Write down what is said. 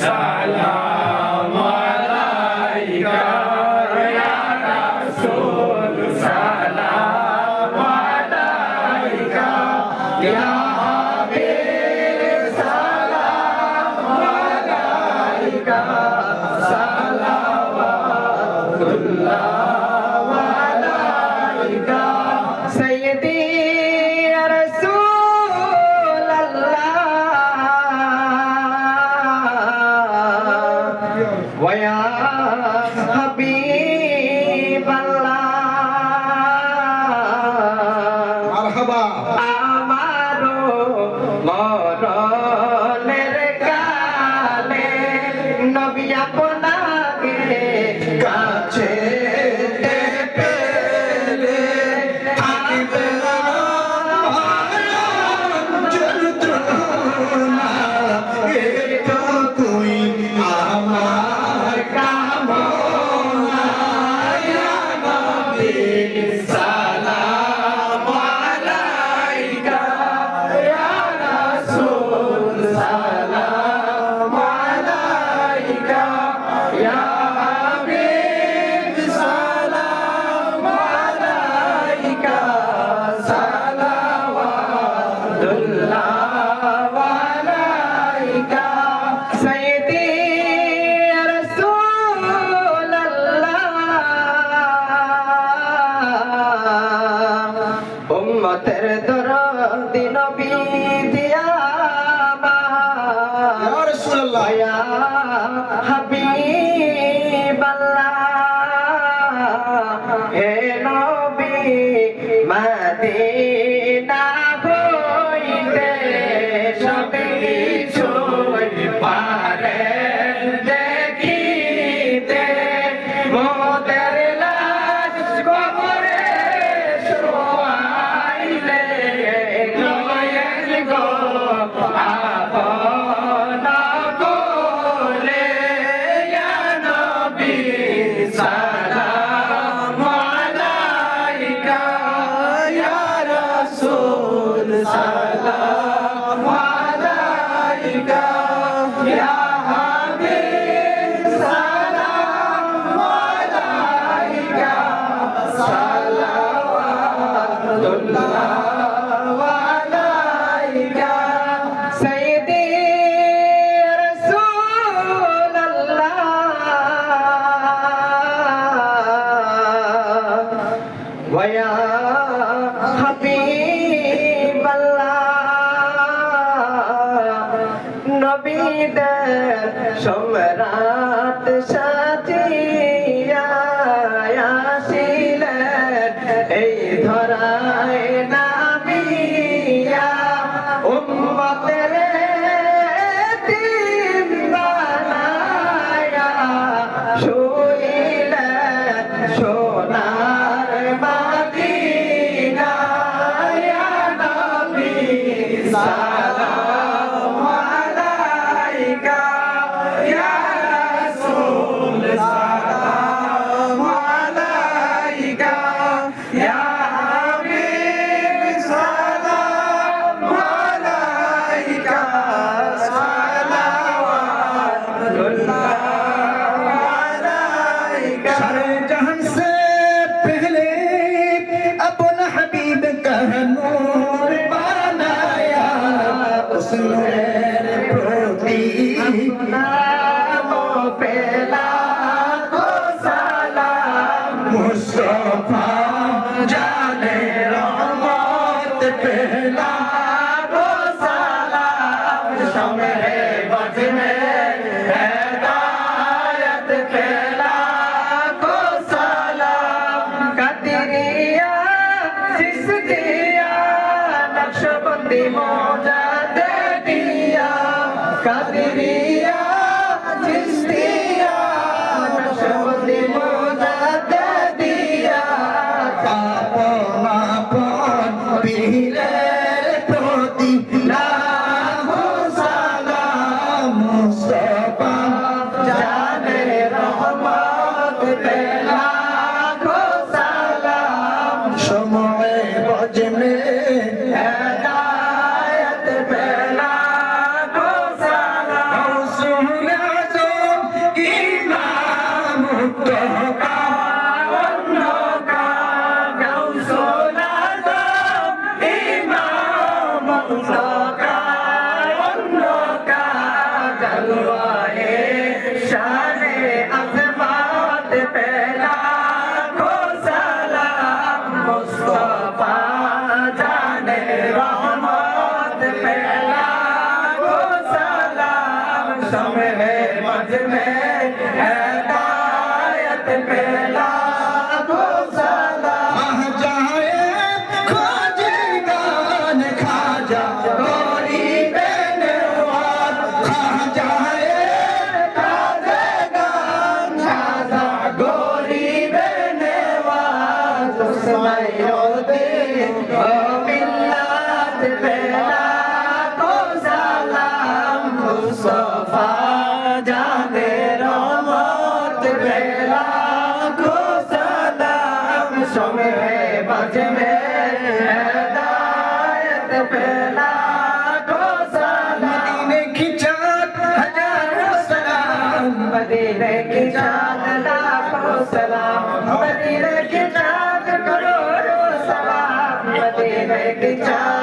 সালাম আলাইকা ইয়া রাসূল সালাম আলাইকা ইয়া হাবিব সালাম আলাইকা সালাওয়াতুল্লাহ আলাইকা সাইয়্যিদি ইয়া রাসূলাল্লাহ ওয়া ইয়া হাবিবাল্লাহ মারহাবা আমারো মরণের কালে নবী আপনাকে কাছে পেলে থাকিবে না যন্ত্রণা এটুকুই আমার কামনা ইয়া নবী সালাম আলাইকা ইয়া রাসূল সালাম আলাইকা ইয়া হাবিব সালাম আলাইকা সালাওয়াতুল্লাহ আলাইকা সাইয়্যিদি ইয়া রাসূলাল্লাহ উম্মতের দরদি নবী দিয়ামা ইয়া রাসূলুল্লাহ ইয়া হাবিবাল্লাহ হে নবী মদিনা হইতে সব কিছু পারে দেখিতে মোদের লাশ কবরে শোয়াইলে নয়ন গো আপন কোলে ইয়া নবী সালাম আলাইকা ইয়া রাসূল সালাম আলাইকা ইয়া হাবিব সালাম আলাইকা সালাওয়াতুল্লাহ আলাইকা সাইয়্যিদি ইয়া রাসূলাল্লাহ ওয়া ইয়া হাবিবাল্লাহ নবীদের সম্রাট সাজিয়া আসিলেন এই ধরায় নামিয়া উম্মতের এতিম বানায়া শুইলেন সোনার মদিনায় ইয়া নবী সালাম আলাইকা ইয়া রাসূল সালাম আলাইকা ইয়া হাবিব সালাম আলাইকা সালাওয়াতুল্লাহ আলাইকা सारे जहां से पहले अपना हबीब का नूर बनाया उस नूर प्रति नामो पेला को सलाम मुस्तफा जाने रहमत पहला को सलाम शमरे बज में हिदायत पहला को सलाम कदरिया सिस्तिया नक्शबंदी मौजा दे दिया कदरिया सिस्तिया नक्शबंदी मौजा दे दिया आपन आपन पीरेर प्रति लाखो सालाम मुस्तफा जाने रहमत पे लाखो सालाम शमए बज में हिदायत पे लाखो सालाम समय मज में हिदायत पे लाखों सलाम जाए खोजगान खाजा गोरी बेनवार खा जाए खाजगान खाजा गोरी बेनवाज समय रोते ओ मिल्लत पे लाखों सलाम मुस्तफा जाने रहमत पे लाखों सलाम समय मज में हिदायत पे लाखों सलाम मदीने की चाँद हजारों सलाम मदीने की चाँद लाखों सलाम मदीने की चाँद करोड़ों सलाम मदीने की चाँद